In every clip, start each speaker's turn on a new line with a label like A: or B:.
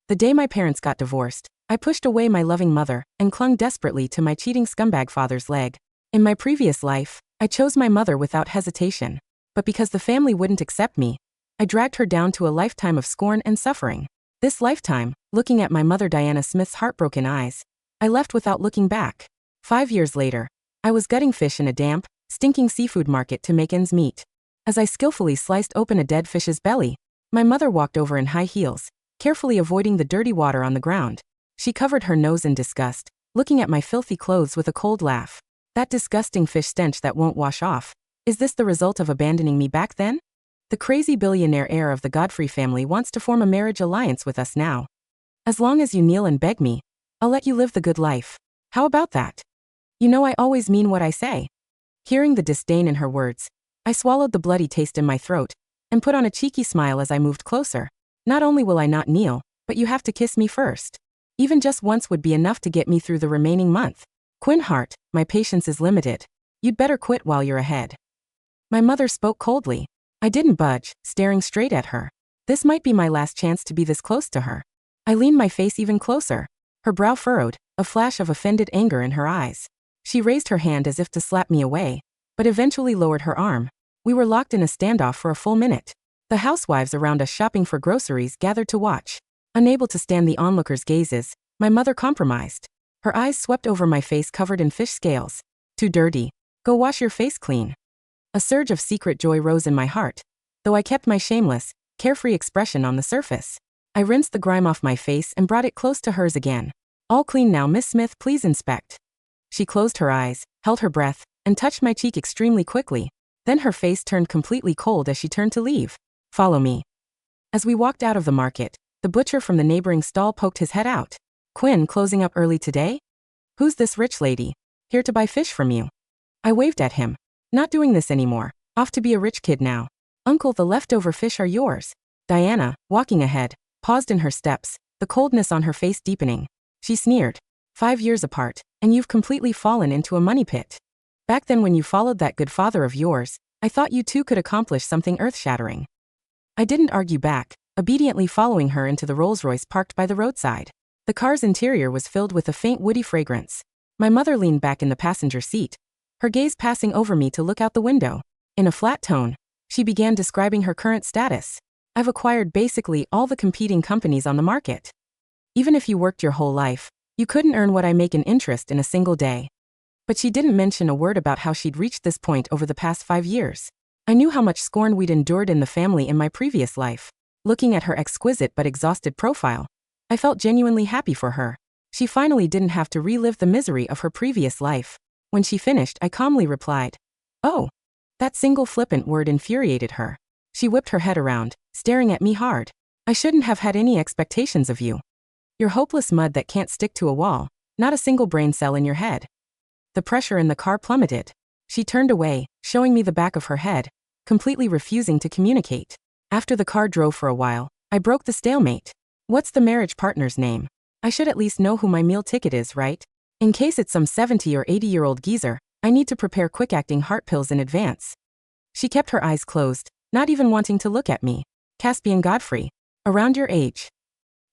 A: The day my parents got divorced, I pushed away my loving mother and clung desperately to my cheating scumbag father's leg. In my previous life, I chose my mother without hesitation. But because the family wouldn't accept me, I dragged her down to a lifetime of scorn and suffering. This lifetime, looking at my mother Diana Smith's heartbroken eyes, I left without looking back. 5 years later, I was gutting fish in a damp, stinking seafood market to make ends meet. As I skillfully sliced open a dead fish's belly, my mother walked over in high heels, carefully avoiding the dirty water on the ground. She covered her nose in disgust, looking at my filthy clothes with a cold laugh. That disgusting fish stench that won't wash off. Is this the result of abandoning me back then? The crazy billionaire heir of the Godfrey family wants to form a marriage alliance with us now. As long as you kneel and beg me, I'll let you live the good life. How about that? You know I always mean what I say. Hearing the disdain in her words, I swallowed the bloody taste in my throat and put on a cheeky smile as I moved closer. Not only will I not kneel, but you have to kiss me first. Even just once would be enough to get me through the remaining month. Quinn Hart, my patience is limited. You'd better quit while you're ahead. My mother spoke coldly. I didn't budge, staring straight at her. This might be my last chance to be this close to her. I leaned my face even closer. Her brow furrowed, a flash of offended anger in her eyes. She raised her hand as if to slap me away, but eventually lowered her arm. We were locked in a standoff for a full minute. The housewives around us shopping for groceries gathered to watch. Unable to stand the onlookers' gazes, my mother compromised. Her eyes swept over my face covered in fish scales. Too dirty. Go wash your face clean. A surge of secret joy rose in my heart, though I kept my shameless, carefree expression on the surface. I rinsed the grime off my face and brought it close to hers again. All clean now, Miss Smith, please inspect. She closed her eyes, held her breath, and touched my cheek extremely quickly. Then her face turned completely cold as she turned to leave. Follow me. As we walked out of the market, the butcher from the neighboring stall poked his head out. Quinn, closing up early today? Who's this rich lady? Here to buy fish from you. I waved at him. Not doing this anymore. Off to be a rich kid now. Uncle, the leftover fish are yours. Diana, walking ahead, paused in her steps, the coldness on her face deepening. She sneered. 5 years apart, and you've completely fallen into a money pit. Back then when you followed that good father of yours, I thought you two could accomplish something earth-shattering. I didn't argue back, obediently following her into the Rolls-Royce parked by the roadside. The car's interior was filled with a faint woody fragrance. My mother leaned back in the passenger seat, her gaze passing over me to look out the window. In a flat tone, she began describing her current status. I've acquired basically all the competing companies on the market. Even if you worked your whole life, you couldn't earn what I make in interest in a single day. But she didn't mention a word about how she'd reached this point over the past 5 years. I knew how much scorn we'd endured in the family in my previous life. Looking at her exquisite but exhausted profile, I felt genuinely happy for her. She finally didn't have to relive the misery of her previous life. When she finished, I calmly replied, "Oh." That single flippant word infuriated her. She whipped her head around, staring at me hard. "I shouldn't have had any expectations of you. You're hopeless mud that can't stick to a wall, not a single brain cell in your head." The pressure in the car plummeted. She turned away, showing me the back of her head, completely refusing to communicate. After the car drove for a while, I broke the stalemate. What's the marriage partner's name? I should at least know who my meal ticket is, right? In case it's some 70 or 80-year-old geezer, I need to prepare quick-acting heart pills in advance. She kept her eyes closed, not even wanting to look at me. Caspian Godfrey. Around your age.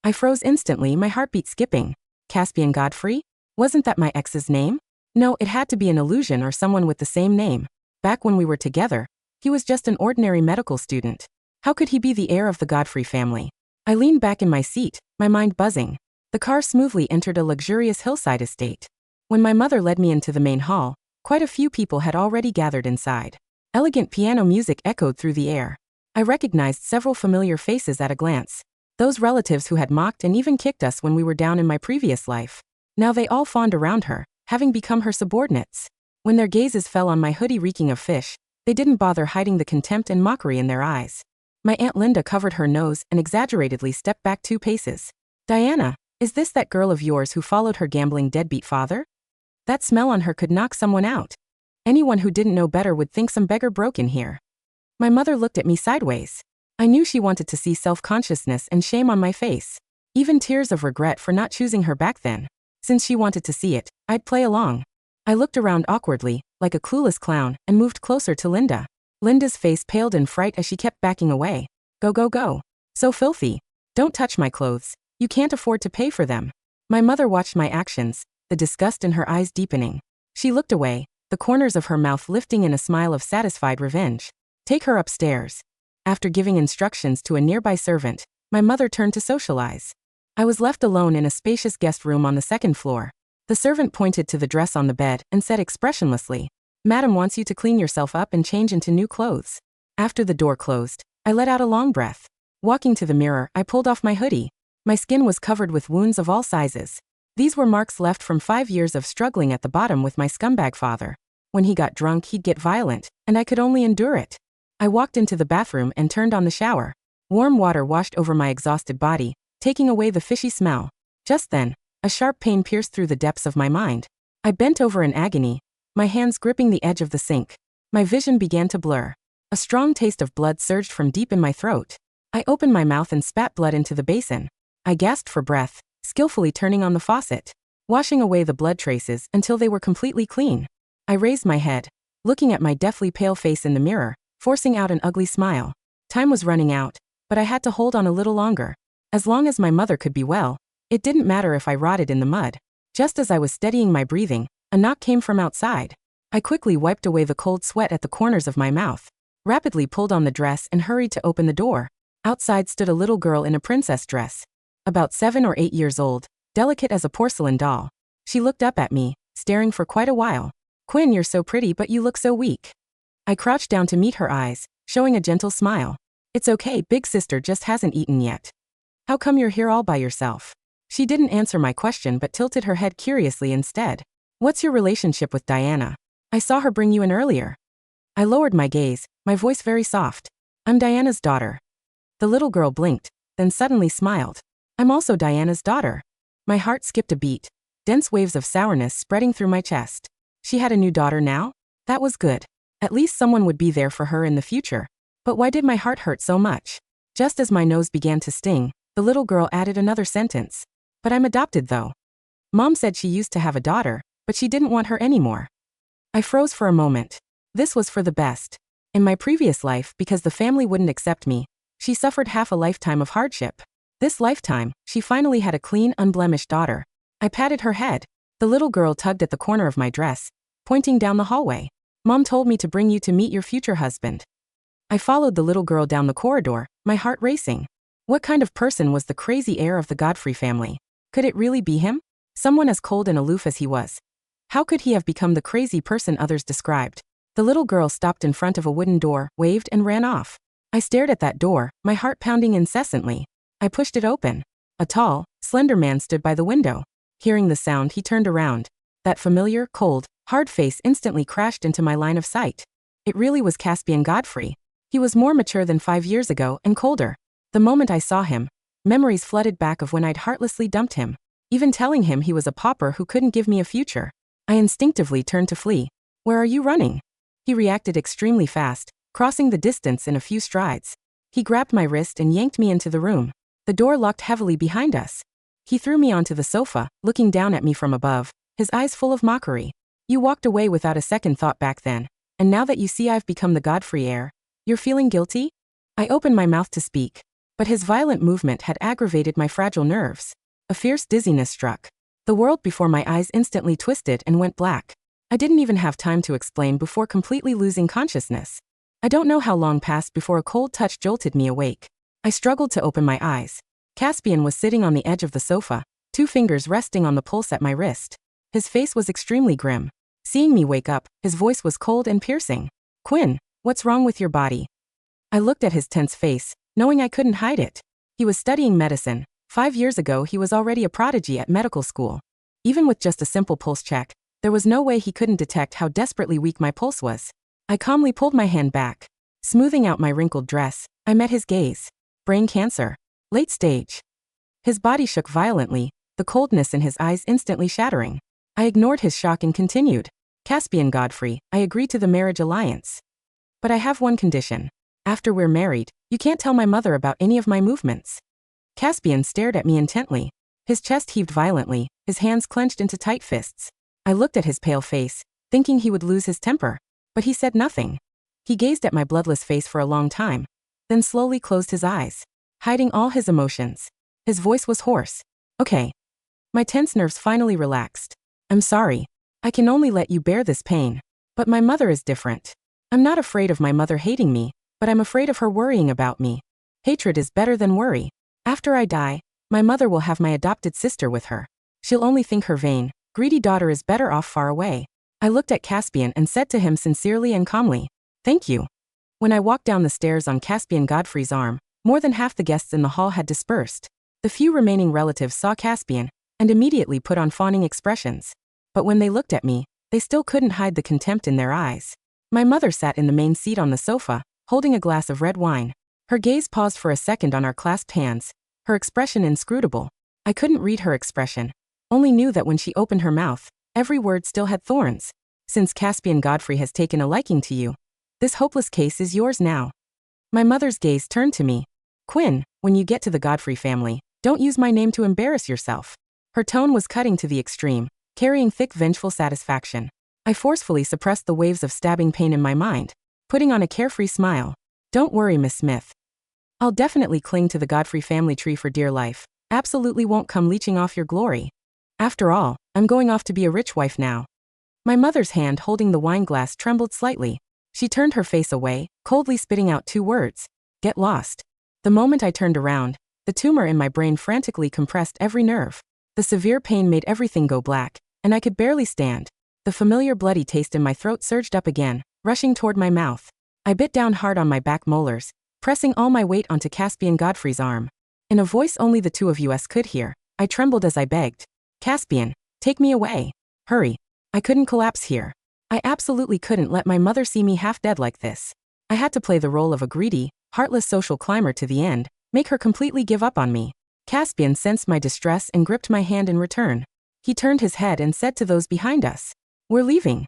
A: I froze instantly, my heartbeat skipping. Caspian Godfrey? Wasn't that my ex's name? No, it had to be an illusion or someone with the same name. Back when we were together, he was just an ordinary medical student. How could he be the heir of the Godfrey family? I leaned back in my seat, my mind buzzing. The car smoothly entered a luxurious hillside estate. When my mother led me into the main hall, quite a few people had already gathered inside. Elegant piano music echoed through the air. I recognized several familiar faces at a glance. Those relatives who had mocked and even kicked us when we were down in my previous life. Now they all fawned around her, having become her subordinates. When their gazes fell on my hoodie reeking of fish, they didn't bother hiding the contempt and mockery in their eyes. My Aunt Linda covered her nose and exaggeratedly stepped back 2 paces. "Diana, is this that girl of yours who followed her gambling deadbeat father? That smell on her could knock someone out. Anyone who didn't know better would think some beggar broke in here." My mother looked at me sideways. I knew she wanted to see self-consciousness and shame on my face. Even tears of regret for not choosing her back then. Since she wanted to see it, I'd play along. I looked around awkwardly, like a clueless clown, and moved closer to Linda. Linda's face paled in fright as she kept backing away. "Go, go, go. So filthy. Don't touch my clothes. You can't afford to pay for them. My mother watched my actions, the disgust in her eyes deepening. She looked away, the corners of her mouth lifting in a smile of satisfied revenge. Take her upstairs. After giving instructions to a nearby servant, my mother turned to socialize. I was left alone in a spacious guest room on the second floor. The servant pointed to the dress on the bed and said expressionlessly, "Madam wants you to clean yourself up and change into new clothes." After the door closed, I let out a long breath. Walking to the mirror, I pulled off my hoodie. My skin was covered with wounds of all sizes. These were marks left from 5 years of struggling at the bottom with my scumbag father. When he got drunk, he'd get violent, and I could only endure it. I walked into the bathroom and turned on the shower. Warm water washed over my exhausted body, taking away the fishy smell. Just then, a sharp pain pierced through the depths of my mind. I bent over in agony, my hands gripping the edge of the sink. My vision began to blur. A strong taste of blood surged from deep in my throat. I opened my mouth and spat blood into the basin. I gasped for breath, skillfully turning on the faucet, washing away the blood traces until they were completely clean. I raised my head, looking at my deathly pale face in the mirror, forcing out an ugly smile. Time was running out, but I had to hold on a little longer. As long as my mother could be well, it didn't matter if I rotted in the mud. Just as I was steadying my breathing, a knock came from outside. I quickly wiped away the cold sweat at the corners of my mouth, rapidly pulled on the dress and hurried to open the door. Outside stood a little girl in a princess dress. About 7 or 8 years old, delicate as a porcelain doll. She looked up at me, staring for quite a while. "Quinn, you're so pretty but you look so weak." I crouched down to meet her eyes, showing a gentle smile. "It's okay, big sister just hasn't eaten yet." "How come you're here all by yourself?" She didn't answer my question but tilted her head curiously instead. "What's your relationship with Diana? I saw her bring you in earlier." I lowered my gaze, my voice very soft. "I'm Diana's daughter." The little girl blinked, then suddenly smiled. "I'm also Diana's daughter." My heart skipped a beat, dense waves of sourness spreading through my chest. She had a new daughter now? That was good. At least someone would be there for her in the future. But why did my heart hurt so much? Just as my nose began to sting, the little girl added another sentence. "But I'm adopted though. Mom said she used to have a daughter, but she didn't want her anymore." I froze for a moment. This was for the best. In my previous life, because the family wouldn't accept me, she suffered half a lifetime of hardship. This lifetime, she finally had a clean, unblemished daughter. I patted her head. The little girl tugged at the corner of my dress, pointing down the hallway. "Mom told me to bring you to meet your future husband." I followed the little girl down the corridor, my heart racing. What kind of person was the crazy heir of the Godfrey family? Could it really be him? Someone as cold and aloof as he was. How could he have become the crazy person others described? The little girl stopped in front of a wooden door, waved and ran off. I stared at that door, my heart pounding incessantly. I pushed it open. A tall, slender man stood by the window. Hearing the sound, he turned around. That familiar, cold, hard face instantly crashed into my line of sight. It really was Caspian Godfrey. He was more mature than 5 years ago and colder. The moment I saw him, memories flooded back of when I'd heartlessly dumped him, even telling him he was a pauper who couldn't give me a future. I instinctively turned to flee. "Where are you running?" He reacted extremely fast, crossing the distance in a few strides. He grabbed my wrist and yanked me into the room. The door locked heavily behind us. He threw me onto the sofa, looking down at me from above, his eyes full of mockery. "You walked away without a second thought back then, and now that you see I've become the Godfrey heir, you're feeling guilty?" I opened my mouth to speak, but his violent movement had aggravated my fragile nerves. A fierce dizziness struck. The world before my eyes instantly twisted and went black. I didn't even have time to explain before completely losing consciousness. I don't know how long passed before a cold touch jolted me awake. I struggled to open my eyes. Caspian was sitting on the edge of the sofa, 2 fingers resting on the pulse at my wrist. His face was extremely grim. Seeing me wake up, his voice was cold and piercing. "Quinn, what's wrong with your body?" I looked at his tense face, knowing I couldn't hide it. He was studying medicine. 5 years ago he was already a prodigy at medical school. Even with just a simple pulse check, there was no way he couldn't detect how desperately weak my pulse was. I calmly pulled my hand back. Smoothing out my wrinkled dress, I met his gaze. "Brain cancer. Late stage." His body shook violently, the coldness in his eyes instantly shattering. I ignored his shock and continued. "Caspian Godfrey, I agree to the marriage alliance. But I have one condition. After we're married, you can't tell my mother about any of my movements." Caspian stared at me intently. His chest heaved violently, his hands clenched into tight fists. I looked at his pale face, thinking he would lose his temper. But he said nothing. He gazed at my bloodless face for a long time, then slowly closed his eyes, hiding all his emotions. His voice was hoarse. Okay. My tense nerves finally relaxed. I'm sorry. I can only let you bear this pain. But my mother is different. I'm not afraid of my mother hating me, but I'm afraid of her worrying about me. Hatred is better than worry. After I die, my mother will have my adopted sister with her. She'll only think her vain, greedy daughter is better off far away. I looked at Caspian and said to him sincerely and calmly, "Thank you." When I walked down the stairs on Caspian Godfrey's arm, more than half the guests in the hall had dispersed. The few remaining relatives saw Caspian and immediately put on fawning expressions. But when they looked at me, they still couldn't hide the contempt in their eyes. My mother sat in the main seat on the sofa, holding a glass of red wine. Her gaze paused for a second on our clasped hands, her expression inscrutable. I couldn't read her expression, only knew that when she opened her mouth, every word still had thorns. Since Caspian Godfrey has taken a liking to you, this hopeless case is yours now. My mother's gaze turned to me. Quinn, when you get to the Godfrey family, don't use my name to embarrass yourself. Her tone was cutting to the extreme, carrying thick vengeful satisfaction. I forcefully suppressed the waves of stabbing pain in my mind, putting on a carefree smile. Don't worry, Miss Smith. I'll definitely cling to the Godfrey family tree for dear life. Absolutely won't come leeching off your glory. After all, I'm going off to be a rich wife now. My mother's hand holding the wine glass trembled slightly. She turned her face away, coldly spitting out 2 words. Get lost. The moment I turned around, the tumor in my brain frantically compressed every nerve. The severe pain made everything go black, and I could barely stand. The familiar bloody taste in my throat surged up again, rushing toward my mouth. I bit down hard on my back molars, pressing all my weight onto Caspian Godfrey's arm. In a voice only the two of us could hear, I trembled as I begged. Caspian, take me away. Hurry. I couldn't collapse here. I absolutely couldn't let my mother see me half dead like this. I had to play the role of a greedy, heartless social climber to the end, make her completely give up on me. Caspian sensed my distress and gripped my hand in return. He turned his head and said to those behind us, "We're leaving."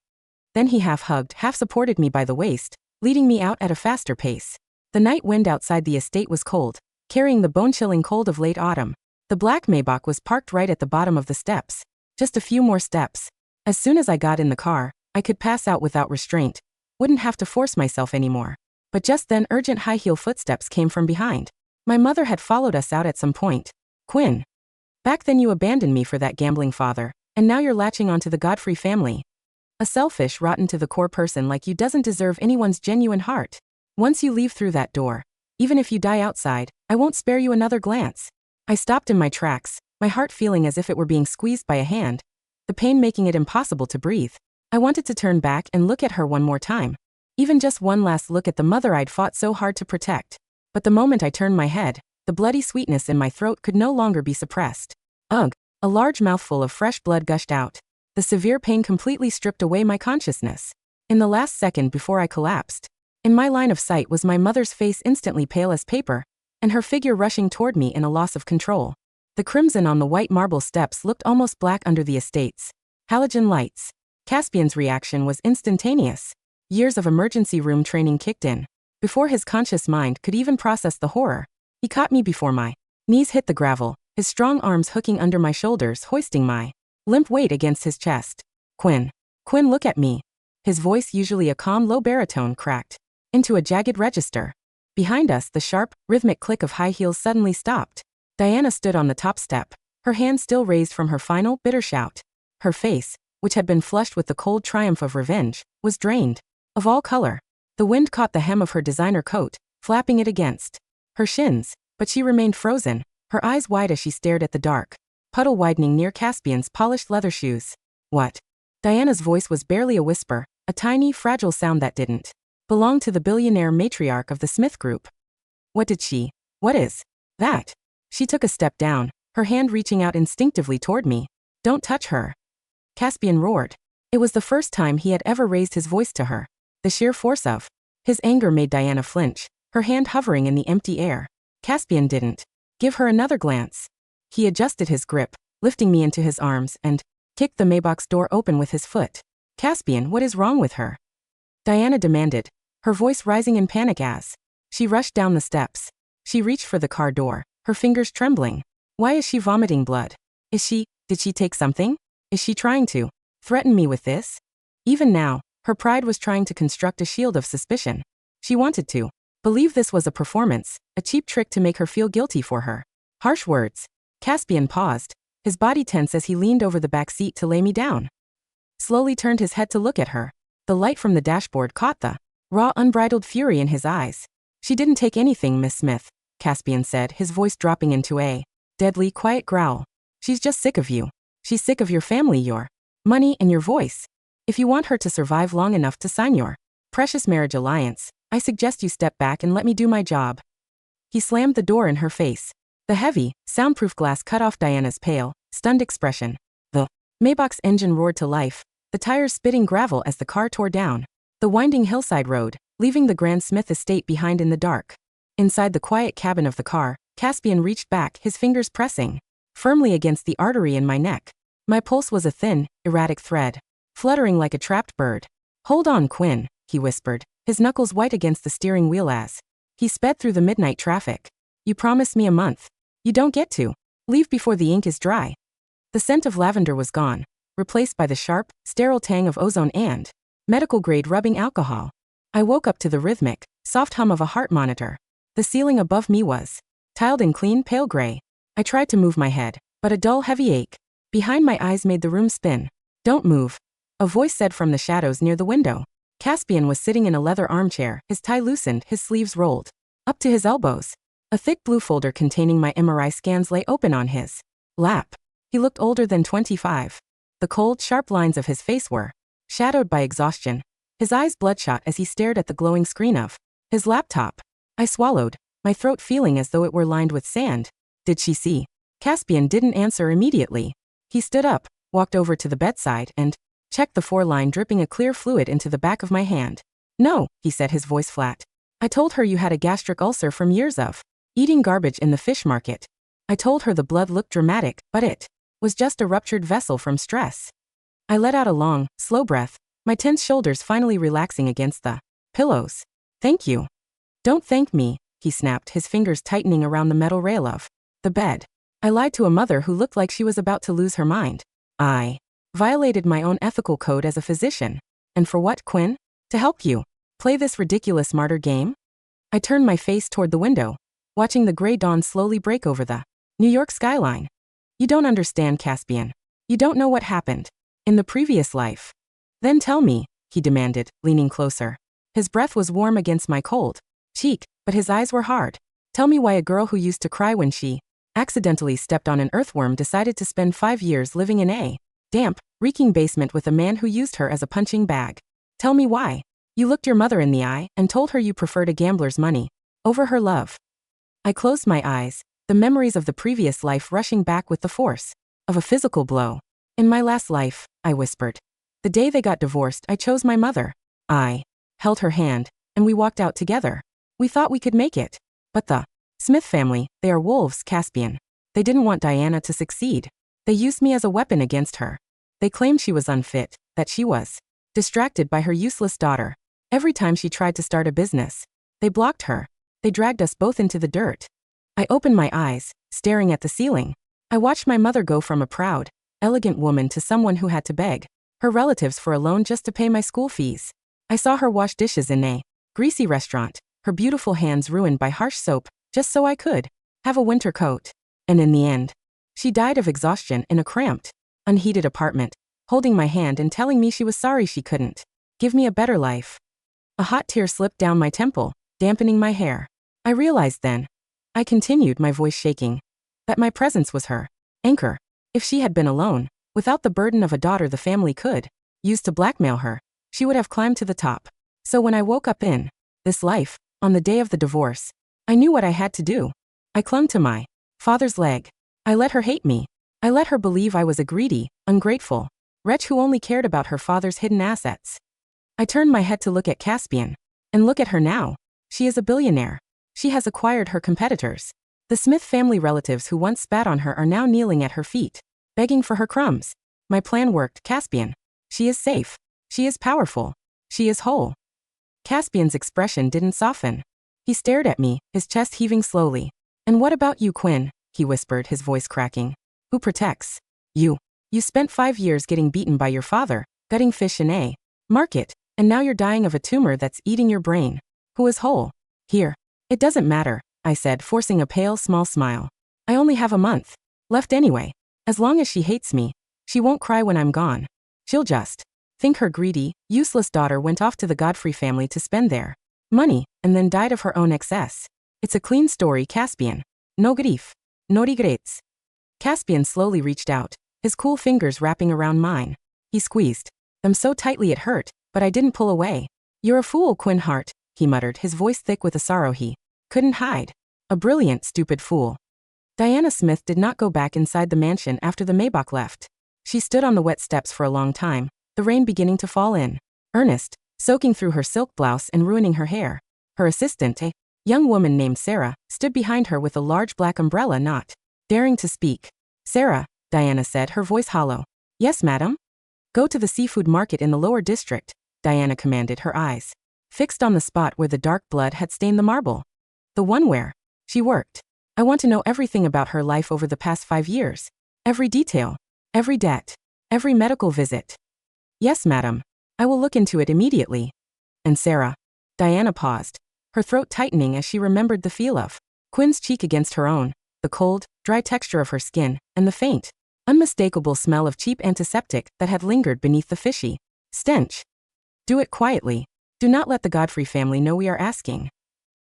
A: Then he half hugged, half supported me by the waist, leading me out at a faster pace. The night wind outside the estate was cold, carrying the bone-chilling cold of late autumn. The black Maybach was parked right at the bottom of the steps. Just a few more steps. As soon as I got in the car, I could pass out without restraint. Wouldn't have to force myself anymore. But just then urgent high-heel footsteps came from behind. My mother had followed us out at some point. Quinn. Back then you abandoned me for that gambling father, and now you're latching onto the Godfrey family. A selfish, rotten to the core person like you doesn't deserve anyone's genuine heart. Once you leave through that door, even if you die outside, I won't spare you another glance. I stopped in my tracks, my heart feeling as if it were being squeezed by a hand, the pain making it impossible to breathe. I wanted to turn back and look at her one more time. Even just one last look at the mother I'd fought so hard to protect. But the moment I turned my head, the bloody sweetness in my throat could no longer be suppressed. Ugh! A large mouthful of fresh blood gushed out. The severe pain completely stripped away my consciousness. In the last second before I collapsed, in my line of sight was my mother's face instantly pale as paper, and her figure rushing toward me in a loss of control. The crimson on the white marble steps looked almost black under the estate's halogen lights. Caspian's reaction was instantaneous. Years of emergency room training kicked in. Before his conscious mind could even process the horror, he caught me before my knees hit the gravel, his strong arms hooking under my shoulders, hoisting my limp weight against his chest. Quinn. Quinn, look at me. His voice, usually a calm, low baritone, cracked into a jagged register. Behind us, the sharp, rhythmic click of high heels suddenly stopped. Diana stood on the top step, her hand still raised from her final, bitter shout. Her face, which had been flushed with the cold triumph of revenge, was drained of all color. The wind caught the hem of her designer coat, flapping it against her shins, but she remained frozen, her eyes wide as she stared at the dark puddle widening near Caspian's polished leather shoes. What? Diana's voice was barely a whisper, a tiny, fragile sound that didn't belong to the billionaire matriarch of the Smith Group. What is that? She took a step down, her hand reaching out instinctively toward me. Don't touch her. Caspian roared. It was the first time he had ever raised his voice to her. The sheer force of his anger made Diana flinch, her hand hovering in the empty air. Caspian didn't give her another glance. He adjusted his grip, lifting me into his arms, and kicked the Maybach's door open with his foot. Caspian, what is wrong with her? Diana demanded, her voice rising in panic as she rushed down the steps. She reached for the car door, her fingers trembling. Why is she vomiting blood? Did she take something? Is she trying to threaten me with this? Even now, her pride was trying to construct a shield of suspicion. She wanted to believe this was a performance, a cheap trick to make her feel guilty for her Harsh words. Caspian paused, his body tense as he leaned over the back seat to lay me down. Slowly turned his head to look at her. The light from the dashboard caught the raw, unbridled fury in his eyes. She didn't take anything, Miss Smith, Caspian said, his voice dropping into a deadly, quiet growl. She's just sick of you. She's sick of your family, your money, and your voice. If you want her to survive long enough to sign your precious marriage alliance, I suggest you step back and let me do my job. He slammed the door in her face. The heavy, soundproof glass cut off Diana's pale, stunned expression. The Maybach's engine roared to life, the tires spitting gravel as the car tore down the winding hillside road, leaving the Grand Smith estate behind in the dark. Inside the quiet cabin of the car, Caspian reached back, his fingers pressing firmly against the artery in my neck. My pulse was a thin, erratic thread, fluttering like a trapped bird. Hold on, Quinn, he whispered, his knuckles white against the steering wheel as he sped through the midnight traffic. You promised me a month. You don't get to leave before the ink is dry. The scent of lavender was gone, replaced by the sharp, sterile tang of ozone and medical-grade rubbing alcohol. I woke up to the rhythmic, soft hum of a heart monitor. The ceiling above me was tiled in clean, pale gray. I tried to move my head, but a dull, heavy ache behind my eyes made the room spin. Don't move, a voice said from the shadows near the window. Caspian was sitting in a leather armchair, his tie loosened, his sleeves rolled up to his elbows. A thick blue folder containing my MRI scans lay open on his lap. He looked older than 25. The cold, sharp lines of his face were shadowed by exhaustion, his eyes bloodshot as he stared at the glowing screen of his laptop. I swallowed, my throat feeling as though it were lined with sand. Did she see? Caspian didn't answer immediately. He stood up, walked over to the bedside, and checked the 4-line, dripping a clear fluid into the back of my hand. No, he said, his voice flat. I told her you had a gastric ulcer from years of eating garbage in the fish market. I told her the blood looked dramatic, but it was just a ruptured vessel from stress. I let out a long, slow breath, my tense shoulders finally relaxing against the pillows. Thank you. Don't thank me, he snapped, his fingers tightening around the metal rail of the bed. I lied to a mother who looked like she was about to lose her mind. I violated my own ethical code as a physician. And for what, Quinn? To help you play this ridiculous martyr game? I turned my face toward the window, watching the gray dawn slowly break over the New York skyline. You don't understand, Caspian. You don't know what happened in the previous life. Then tell me, he demanded, leaning closer. His breath was warm against my cold cheek, but his eyes were hard. Tell me why a girl who used to cry when she accidentally stepped on an earthworm decided to spend 5 years living in a damp, reeking basement with a man who used her as a punching bag. Tell me why you looked your mother in the eye and told her you preferred a gambler's money over her love. I closed my eyes, the memories of the previous life rushing back with the force of a physical blow. In my last life, I whispered. The day they got divorced, I chose my mother. I held her hand, and we walked out together. We thought we could make it. But the Smith family, they are wolves, Caspian. They didn't want Diana to succeed. They used me as a weapon against her. They claimed she was unfit, that she was distracted by her useless daughter. Every time she tried to start a business, they blocked her. They dragged us both into the dirt. I opened my eyes, staring at the ceiling. I watched my mother go from a proud, elegant woman to someone who had to beg her relatives for a loan just to pay my school fees. I saw her wash dishes in a greasy restaurant, her beautiful hands ruined by harsh soap, just so I could have a winter coat. And in the end, she died of exhaustion in a cramped, unheated apartment, holding my hand and telling me she was sorry she couldn't give me a better life. A hot tear slipped down my temple, dampening my hair. I realized then, I continued, my voice shaking, that my presence was her anchor. If she had been alone, without the burden of a daughter the family could use to blackmail her, she would have climbed to the top. So when I woke up in this life, on the day of the divorce, I knew what I had to do. I clung to my father's leg. I let her hate me. I let her believe I was a greedy, ungrateful wretch who only cared about her father's hidden assets. I turned my head to look at Caspian. And look at her now. She is a billionaire. She has acquired her competitors. The Smith family relatives who once spat on her are now kneeling at her feet, begging for her crumbs. My plan worked, Caspian. She is safe. She is powerful. She is whole. Caspian's expression didn't soften. He stared at me, his chest heaving slowly. And what about you, Quinn? He whispered, his voice cracking. Who protects you? You spent 5 years getting beaten by your father, gutting fish in a market, and now you're dying of a tumor that's eating your brain. Who is whole? Here. It doesn't matter, I said, forcing a pale, small smile. I only have a month left anyway. As long as she hates me, she won't cry when I'm gone. She'll just think her greedy, useless daughter went off to the Godfrey family to spend their money and then died of her own excess. It's a clean story, Caspian. No grief. No regrets. Caspian slowly reached out, his cool fingers wrapping around mine. He squeezed them so tightly it hurt, but I didn't pull away. You're a fool, Quinn Hart, he muttered, his voice thick with a sorrow he couldn't hide. A brilliant, stupid fool. Diana Smith did not go back inside the mansion after the Maybach left. She stood on the wet steps for a long time, the rain beginning to fall in earnest, soaking through her silk blouse and ruining her hair. Her assistant, a young woman named Sarah, stood behind her with a large black umbrella, not daring to speak. Sarah, Diana said, her voice hollow. Yes, madam? Go to the seafood market in the lower district, Diana commanded, her eyes fixed on the spot where the dark blood had stained the marble. The one where she worked. I want to know everything about her life over the past 5 years. Every detail. Every debt. Every medical visit. Yes, madam. I will look into it immediately. And Sarah. Diana paused, her throat tightening as she remembered the feel of Quinn's cheek against her own, the cold, dry texture of her skin, and the faint, unmistakable smell of cheap antiseptic that had lingered beneath the fishy stench. Do it quietly. Do not let the Godfrey family know we are asking.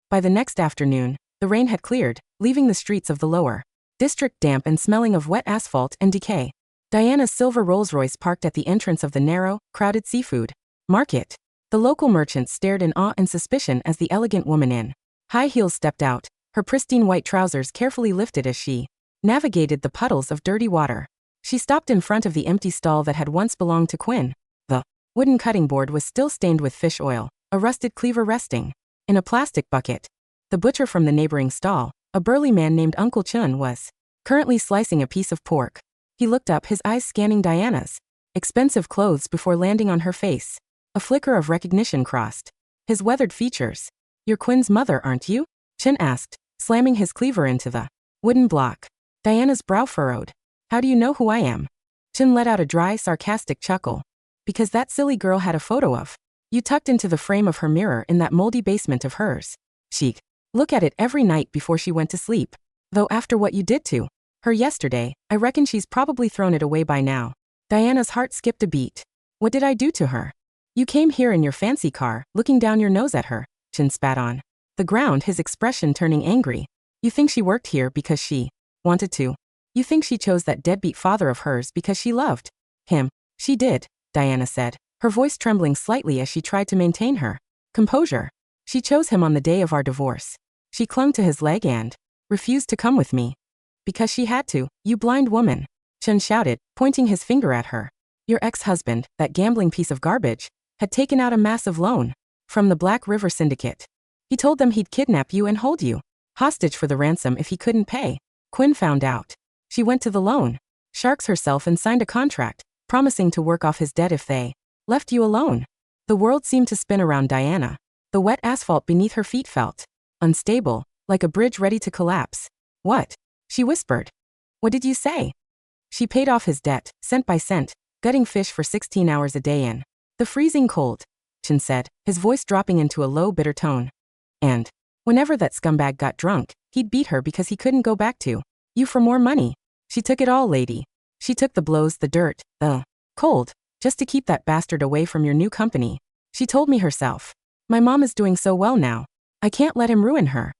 A: By the next afternoon, the rain had cleared, leaving the streets of the lower district damp and smelling of wet asphalt and decay. Diana's silver Rolls-Royce parked at the entrance of the narrow, crowded seafood market. The local merchants stared in awe and suspicion as the elegant woman in high heels stepped out, her pristine white trousers carefully lifted as she navigated the puddles of dirty water. She stopped in front of the empty stall that had once belonged to Quinn. The wooden cutting board was still stained with fish oil, a rusted cleaver resting in a plastic bucket. The butcher from the neighboring stall, a burly man named Uncle Chun, was currently slicing a piece of pork. He looked up, his eyes scanning Diana's expensive clothes before landing on her face. A flicker of recognition crossed his weathered features. You're Quinn's mother, aren't you? Chun asked, slamming his cleaver into the wooden block. Diana's brow furrowed. How do you know who I am? Chun let out a dry, sarcastic chuckle. Because that silly girl had a photo of you tucked into the frame of her mirror in that moldy basement of hers. She'd look at it every night before she went to sleep. Though after what you did to her yesterday, I reckon she's probably thrown it away by now. Diana's heart skipped a beat. What did I do to her? You came here in your fancy car, looking down your nose at her, Chun spat on the ground, his expression turning angry. You think she worked here because she wanted to? You think she chose that deadbeat father of hers because she loved him? She did, Diana said, her voice trembling slightly as she tried to maintain her composure. She chose him on the day of our divorce. She clung to his leg and refused to come with me. Because she had to, you blind woman, Chun shouted, pointing his finger at her. Your ex-husband, that gambling piece of garbage, had taken out a massive loan from the Black River Syndicate. He told them he'd kidnap you and hold you hostage for the ransom if he couldn't pay. Quinn found out. She went to the loan sharks herself and signed a contract, promising to work off his debt if they left you alone. The world seemed to spin around Diana. The wet asphalt beneath her feet felt unstable, like a bridge ready to collapse. What? She whispered. What did you say? She paid off his debt, cent by cent, gutting fish for 16 hours a day in the freezing cold, Chun said, his voice dropping into a low, bitter tone. And whenever that scumbag got drunk, he'd beat her because he couldn't go back to you for more money. She took it all, lady. She took the blows, the dirt, the cold, just to keep that bastard away from your new company. She told me herself. My mom is doing so well now. I can't let him ruin her.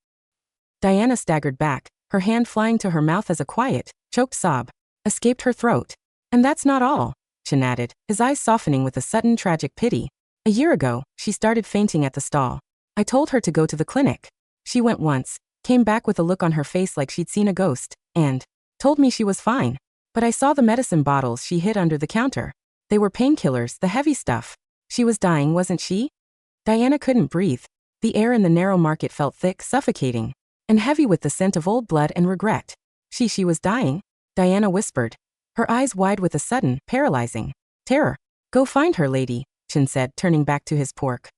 A: Diana staggered back, her hand flying to her mouth as a quiet, choked sob escaped her throat. And that's not all, Chun added, his eyes softening with a sudden tragic pity. A year ago, she started fainting at the stall. I told her to go to the clinic. She went once, came back with a look on her face like she'd seen a ghost, and told me she was fine. But I saw the medicine bottles she hid under the counter. They were painkillers, the heavy stuff. She was dying, wasn't she? Diana couldn't breathe. The air in the narrow market felt thick, suffocating, and heavy with the scent of old blood and regret. She was dying? Diana whispered, her eyes wide with a sudden, paralyzing terror. Go find her, lady, Chun said, turning back to his pork.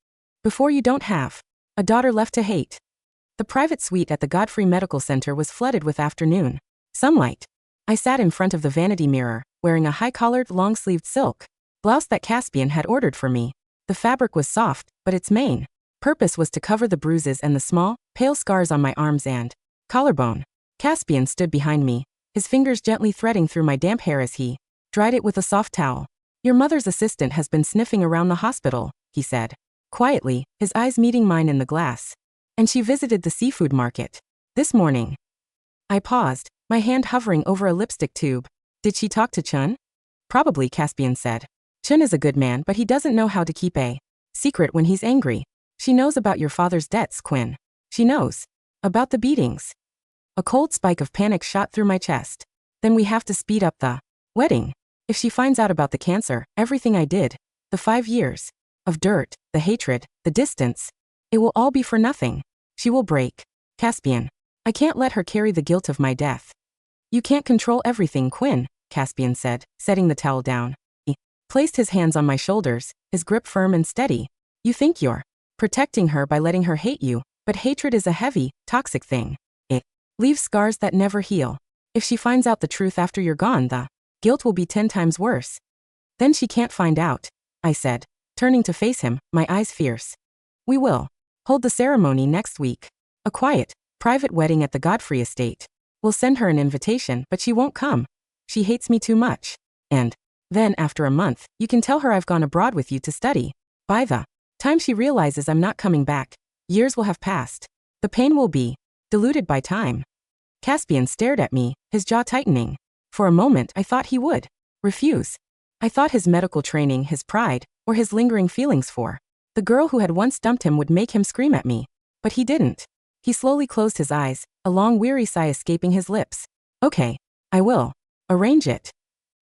A: Before you don't have a daughter left to hate. The private suite at the Godfrey Medical Center was flooded with afternoon sunlight. I sat in front of the vanity mirror, wearing a high-collared, long-sleeved silk blouse that Caspian had ordered for me. The fabric was soft, but its main purpose was to cover the bruises and the small, pale scars on my arms and collarbone. Caspian stood behind me, his fingers gently threading through my damp hair as he dried it with a soft towel. Your mother's assistant has been sniffing around the hospital, he said, quietly, his eyes meeting mine in the glass. And she visited the seafood market this morning. I paused, my hand hovering over a lipstick tube. Did she talk to Chun? Probably, Caspian said. Chun is a good man, but he doesn't know how to keep a secret when he's angry. She knows about your father's debts, Quinn. She knows about the beatings. A cold spike of panic shot through my chest. Then we have to speed up the wedding. If she finds out about the cancer, everything I did, the 5 years of dirt, the hatred, the distance, it will all be for nothing. She will break. Caspian. I can't let her carry the guilt of my death. You can't control everything, Quinn, Caspian said, setting the towel down. He placed his hands on my shoulders, his grip firm and steady. You think you're protecting her by letting her hate you, but hatred is a heavy, toxic thing. It leaves scars that never heal. If she finds out the truth after you're gone, the guilt will be 10 times worse. Then she can't find out, I said, turning to face him, my eyes fierce. We will hold the ceremony next week. A quiet, private wedding at the Godfrey estate. We'll send her an invitation, but she won't come. She hates me too much. And then, after a month, you can tell her I've gone abroad with you to study. By the time she realizes I'm not coming back, years will have passed. The pain will be diluted by time. Caspian stared at me, his jaw tightening. For a moment, I thought he would refuse. I thought his medical training, his pride, or his lingering feelings for the girl who had once dumped him would make him scream at me. But he didn't. He slowly closed his eyes, a long weary sigh escaping his lips. Okay, I will arrange it.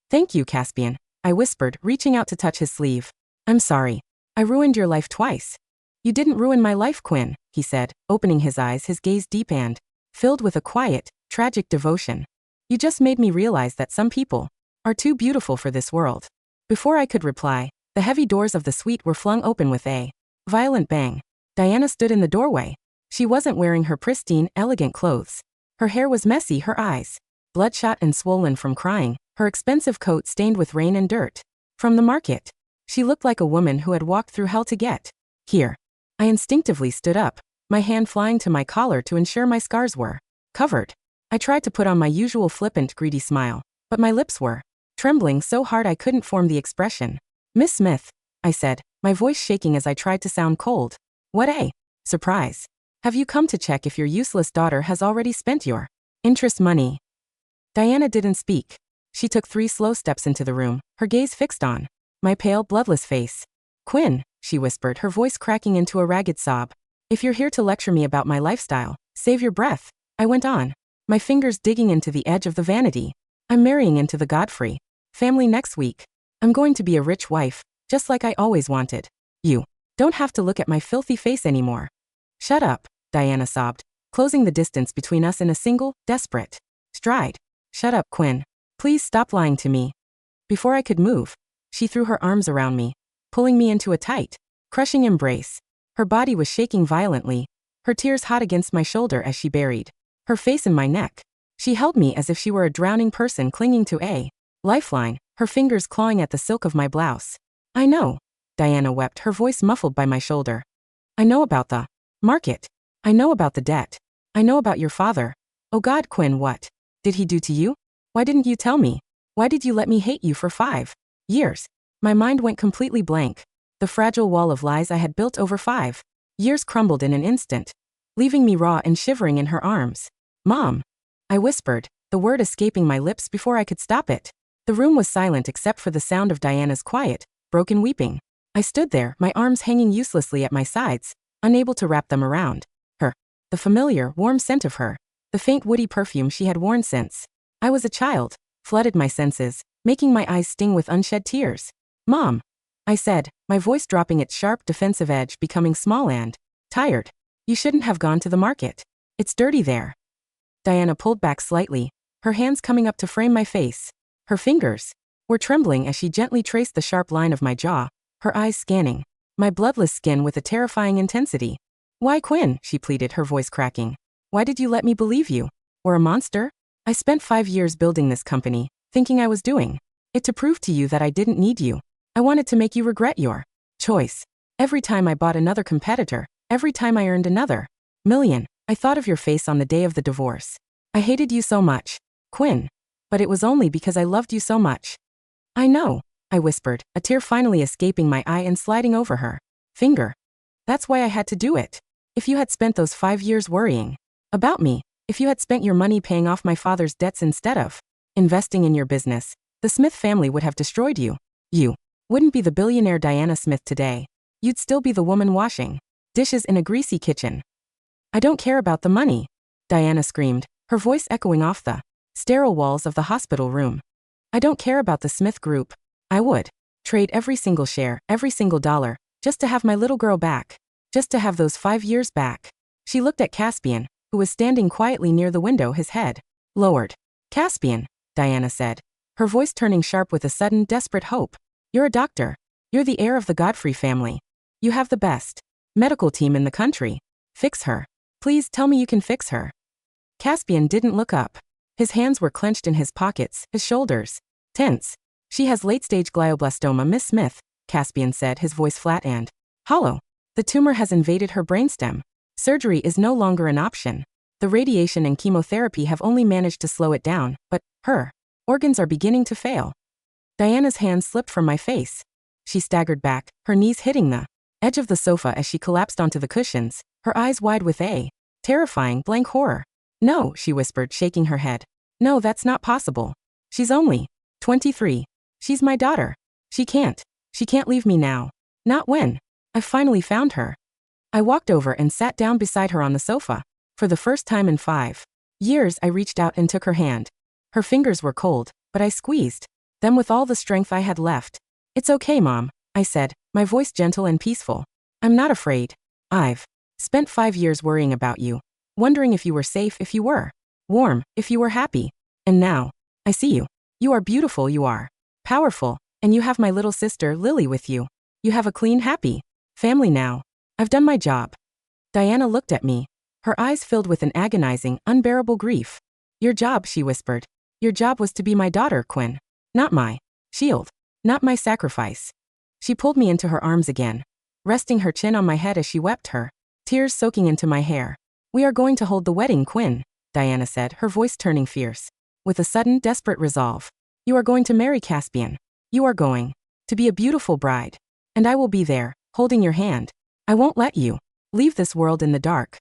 A: Thank you, Caspian, I whispered, reaching out to touch his sleeve. I'm sorry. I ruined your life twice. You didn't ruin my life, Quinn, he said, opening his eyes, his gaze deep and filled with a quiet, tragic devotion. You just made me realize that some people are too beautiful for this world. Before I could reply, the heavy doors of the suite were flung open with a violent bang. Diana stood in the doorway. She wasn't wearing her pristine, elegant clothes. Her hair was messy, her eyes bloodshot and swollen from crying, her expensive coat stained with rain and dirt from the market. She looked like a woman who had walked through hell to get here. I instinctively stood up, my hand flying to my collar to ensure my scars were covered. I tried to put on my usual flippant, greedy smile, but my lips were trembling so hard I couldn't form the expression. Miss Smith, I said, my voice shaking as I tried to sound cold. What a surprise. Have you come to check if your useless daughter has already spent your interest money? Diana didn't speak. She took 3 slow steps into the room, her gaze fixed on my pale, bloodless face. Quinn, she whispered, her voice cracking into a ragged sob. If you're here to lecture me about my lifestyle, save your breath, I went on, my fingers digging into the edge of the vanity. I'm marrying into the Godfrey family next week. I'm going to be a rich wife, just like I always wanted. You don't have to look at my filthy face anymore. Shut up, Diana sobbed, closing the distance between us in a single, desperate stride. Shut up, Quinn. Please stop lying to me. Before I could move, she threw her arms around me, pulling me into a tight, crushing embrace. Her body was shaking violently, her tears hot against my shoulder as she buried her face in my neck. She held me as if she were a drowning person clinging to a lifeline, her fingers clawing at the silk of my blouse. I know, Diana wept, her voice muffled by my shoulder. I know about the market. I know about the debt. I know about your father. Oh God, Quinn, what did he do to you? Why didn't you tell me? Why did you let me hate you for 5 years? My mind went completely blank. The fragile wall of lies I had built over 5 years crumbled in an instant, leaving me raw and shivering in her arms. Mom, I whispered, the word escaping my lips before I could stop it. The room was silent except for the sound of Diana's quiet, broken weeping. I stood there, my arms hanging uselessly at my sides, unable to wrap them around her. The familiar, warm scent of her, the faint woody perfume she had worn since I was a child, flooded my senses, making my eyes sting with unshed tears. Mom, I said, my voice dropping its sharp defensive edge, becoming small and tired. You shouldn't have gone to the market. It's dirty there. Diana pulled back slightly, her hands coming up to frame my face. Her fingers were trembling as she gently traced the sharp line of my jaw, her eyes scanning my bloodless skin with a terrifying intensity. Why, Quinn, she pleaded, her voice cracking. Why did you let me believe you were a monster? I spent 5 years building this company, thinking I was doing it to prove to you that I didn't need you. I wanted to make you regret your choice. Every time I bought another competitor, every time I earned another million, I thought of your face on the day of the divorce. I hated you so much, Quinn. But it was only because I loved you so much. I know, I whispered, a tear finally escaping my eye and sliding over her finger. That's why I had to do it. If you had spent those 5 years worrying about me, if you had spent your money paying off my father's debts instead of investing in your business, the Smith family would have destroyed you. You wouldn't be the billionaire Diana Smith today. You'd still be the woman washing dishes in a greasy kitchen. I don't care about the money, Diana screamed, her voice echoing off the sterile walls of the hospital room. I don't care about the Smith Group. I would trade every single share, every single dollar, just to have my little girl back. Just to have those 5 years back. She looked at Caspian, who was standing quietly near the window, his head lowered. Caspian, Diana said, her voice turning sharp with a sudden, desperate hope. You're a doctor. You're the heir of the Godfrey family. You have the best medical team in the country. Fix her. Please tell me you can fix her. Caspian didn't look up. His hands were clenched in his pockets, his shoulders tense. She has late-stage glioblastoma, Miss Smith, Caspian said, his voice flat and hollow. The tumor has invaded her brainstem. Surgery is no longer an option. The radiation and chemotherapy have only managed to slow it down, but her organs are beginning to fail. Diana's hand slipped from my face. She staggered back, her knees hitting the edge of the sofa as she collapsed onto the cushions, her eyes wide with a terrifying, blank horror. No, she whispered, shaking her head. No, that's not possible. She's only 23. She's my daughter. She can't leave me now. Not when I finally found her. I walked over and sat down beside her on the sofa. For the first time in 5 years, I reached out and took her hand. Her fingers were cold, but I squeezed them with all the strength I had left. It's okay, Mom, I said, my voice gentle and peaceful. I'm not afraid. I've spent 5 years worrying about you, wondering if you were safe, if you were warm, if you were happy. And now, I see you. You are beautiful, you are powerful, and you have my little sister, Lily, with you. You have a clean, happy family now. I've done my job. Diana looked at me, her eyes filled with an agonizing, unbearable grief. Your job, she whispered. Your job was to be my daughter, Quinn. Not my shield. Not my sacrifice. She pulled me into her arms again, resting her chin on my head as she wept, her tears soaking into my hair. We are going to hold the wedding, Quinn, Diana said, her voice turning fierce. With a sudden, desperate resolve. You are going to marry Caspian. You are going to be a beautiful bride. And I will be there, holding your hand. I won't let you leave this world in the dark.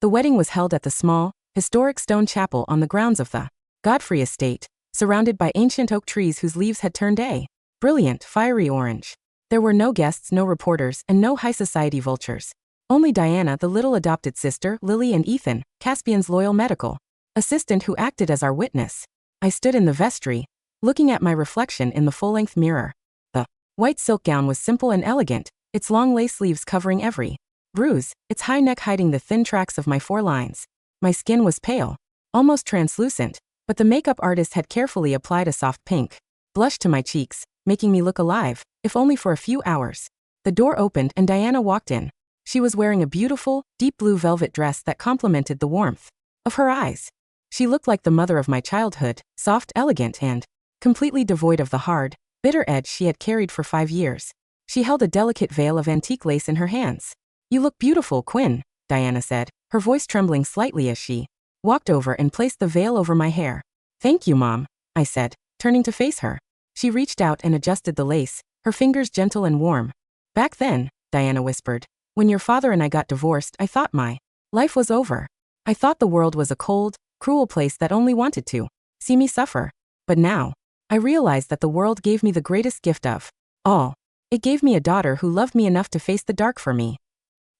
A: The wedding was held at the small, historic stone chapel on the grounds of the Godfrey estate, surrounded by ancient oak trees whose leaves had turned a brilliant, fiery orange. There were no guests, no reporters, and no high society vultures. Only Diana, the little adopted sister, Lily, and Ethan, Caspian's loyal medical assistant who acted as our witness. I stood in the vestry, looking at my reflection in the full-length mirror. The white silk gown was simple and elegant, its long lace sleeves covering every bruise, its high neck hiding the thin tracks of my 4 lines. My skin was pale, almost translucent, but the makeup artist had carefully applied a soft pink blush to my cheeks, making me look alive, if only for a few hours. The door opened and Diana walked in. She was wearing a beautiful, deep blue velvet dress that complemented the warmth of her eyes. She looked like the mother of my childhood, soft, elegant, and completely devoid of the hard, bitter edge she had carried for 5 years. She held a delicate veil of antique lace in her hands. You look beautiful, Quinn, Diana said, her voice trembling slightly as she walked over and placed the veil over my hair. Thank you, Mom, I said, turning to face her. She reached out and adjusted the lace, her fingers gentle and warm. Back then, Diana whispered, when your father and I got divorced, I thought my life was over. I thought the world was a cold, cruel place that only wanted to see me suffer. But now, I realized that the world gave me the greatest gift of all. It gave me a daughter who loved me enough to face the dark for me.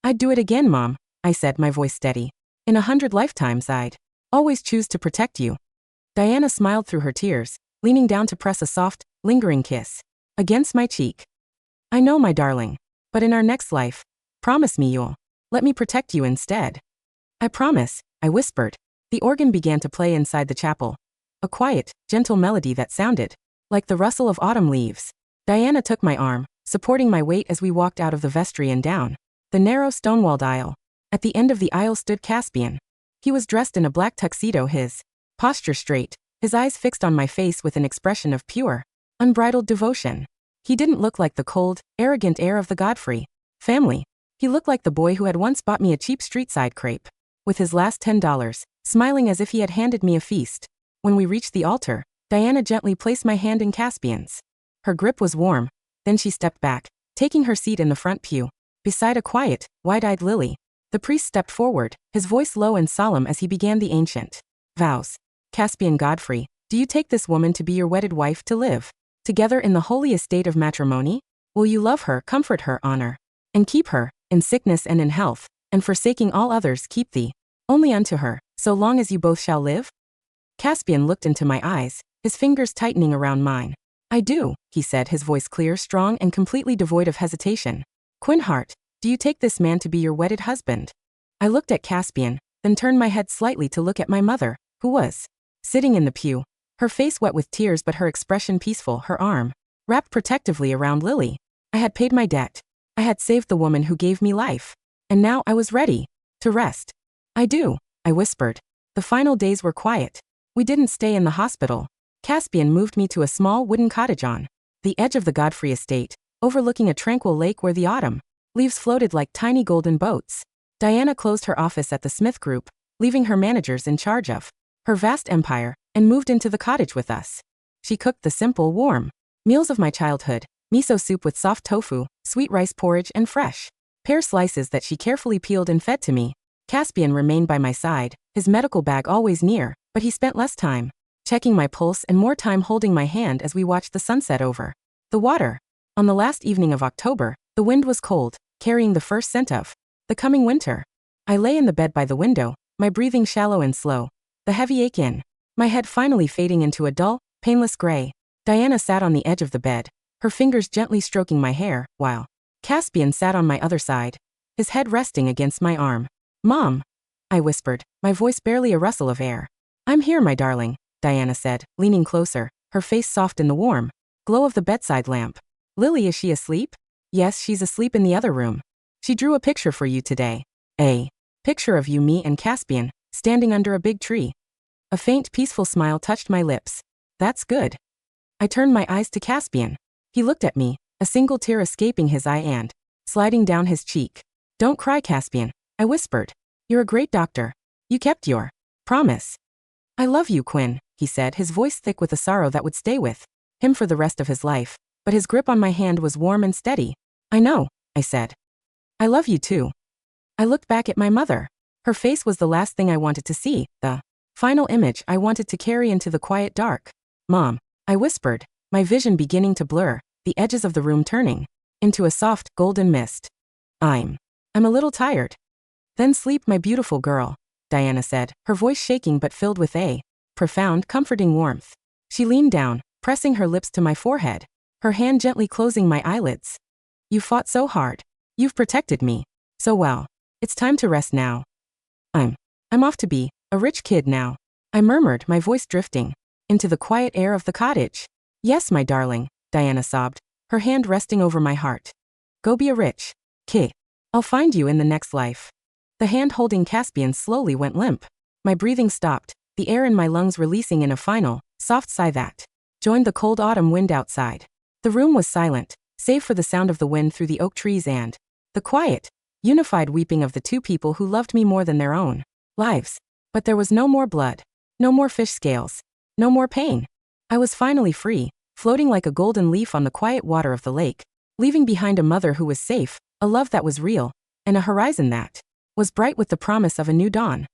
A: I'd do it again, Mom, I said, my voice steady. In 100 lifetimes, I'd always choose to protect you. Diana smiled through her tears, leaning down to press a soft, lingering kiss against my cheek. I know, my darling, but in our next life, promise me you'll let me protect you instead. I promise, I whispered. The organ began to play inside the chapel. A quiet, gentle melody that sounded like the rustle of autumn leaves. Diana took my arm, supporting my weight as we walked out of the vestry and down the narrow stone-walled aisle. At the end of the aisle stood Caspian. He was dressed in a black tuxedo, his posture straight, his eyes fixed on my face with an expression of pure, unbridled devotion. He didn't look like the cold, arrogant heir of the Godfrey family. He looked like the boy who had once bought me a cheap street-side crepe with his last $10. smiling as if he had handed me a feast. When we reached the altar, Diana gently placed my hand in Caspian's. Her grip was warm, then she stepped back, taking her seat in the front pew, beside a quiet, wide-eyed Lily. The priest stepped forward, his voice low and solemn as he began the ancient vows. Caspian Godfrey, do you take this woman to be your wedded wife to live together in the holy estate of matrimony? Will you love her, comfort her, honor, and keep her, in sickness and in health, and forsaking all others keep thee only unto her, so long as you both shall live? Caspian looked into my eyes, his fingers tightening around mine. I do, he said, his voice clear, strong, and completely devoid of hesitation. Quinn Hart, do you take this man to be your wedded husband? I looked at Caspian, then turned my head slightly to look at my mother, who was sitting in the pew, her face wet with tears but her expression peaceful, her arm wrapped protectively around Lily. I had paid my debt. I had saved the woman who gave me life. And now I was ready to rest. I do, I whispered. The final days were quiet. We didn't stay in the hospital. Caspian moved me to a small wooden cottage on the edge of the Godfrey estate, overlooking a tranquil lake where the autumn leaves floated like tiny golden boats. Diana closed her office at the Smith Group, leaving her managers in charge of her vast empire, and moved into the cottage with us. She cooked the simple, warm meals of my childhood, miso soup with soft tofu, sweet rice porridge, and fresh pear slices that she carefully peeled and fed to me. Caspian remained by my side, his medical bag always near, but he spent less time checking my pulse and more time holding my hand as we watched the sunset over the water. On the last evening of October, the wind was cold, carrying the first scent of the coming winter. I lay in the bed by the window, my breathing shallow and slow, the heavy ache in my head finally fading into a dull, painless gray. Diana sat on the edge of the bed, her fingers gently stroking my hair, while Caspian sat on my other side, his head resting against my arm. Mom, I whispered, my voice barely a rustle of air. I'm here, my darling, Diana said, leaning closer, her face soft in the warm glow of the bedside lamp. Lily, is she asleep? Yes, she's asleep in the other room. She drew a picture for you today. A picture of you, me, and Caspian, standing under a big tree. A faint, peaceful smile touched my lips. That's good. I turned my eyes to Caspian. He looked at me, a single tear escaping his eye and sliding down his cheek. Don't cry, Caspian, I whispered. You're a great doctor. You kept your promise. I love you, Quinn, he said, his voice thick with a sorrow that would stay with him for the rest of his life, but his grip on my hand was warm and steady. I know, I said. I love you too. I looked back at my mother. Her face was the last thing I wanted to see, the final image I wanted to carry into the quiet dark. Mom, I whispered, my vision beginning to blur, the edges of the room turning into a soft, golden mist. I'm a little tired. Then sleep, my beautiful girl, Diana said, her voice shaking but filled with a profound, comforting warmth. She leaned down, pressing her lips to my forehead, her hand gently closing my eyelids. You fought so hard. You've protected me so well. It's time to rest now. I'm off to be a rich kid now, I murmured, my voice drifting into the quiet air of the cottage. Yes, my darling, Diana sobbed, her hand resting over my heart. Go be a rich kid. I'll find you in the next life. The hand holding Caspian slowly went limp. My breathing stopped, the air in my lungs releasing in a final, soft sigh that joined the cold autumn wind outside. The room was silent, save for the sound of the wind through the oak trees and the quiet, unified weeping of the two people who loved me more than their own lives. But there was no more blood, no more fish scales, no more pain. I was finally free, floating like a golden leaf on the quiet water of the lake, leaving behind a mother who was safe, a love that was real, and a horizon that was bright with the promise of a new dawn.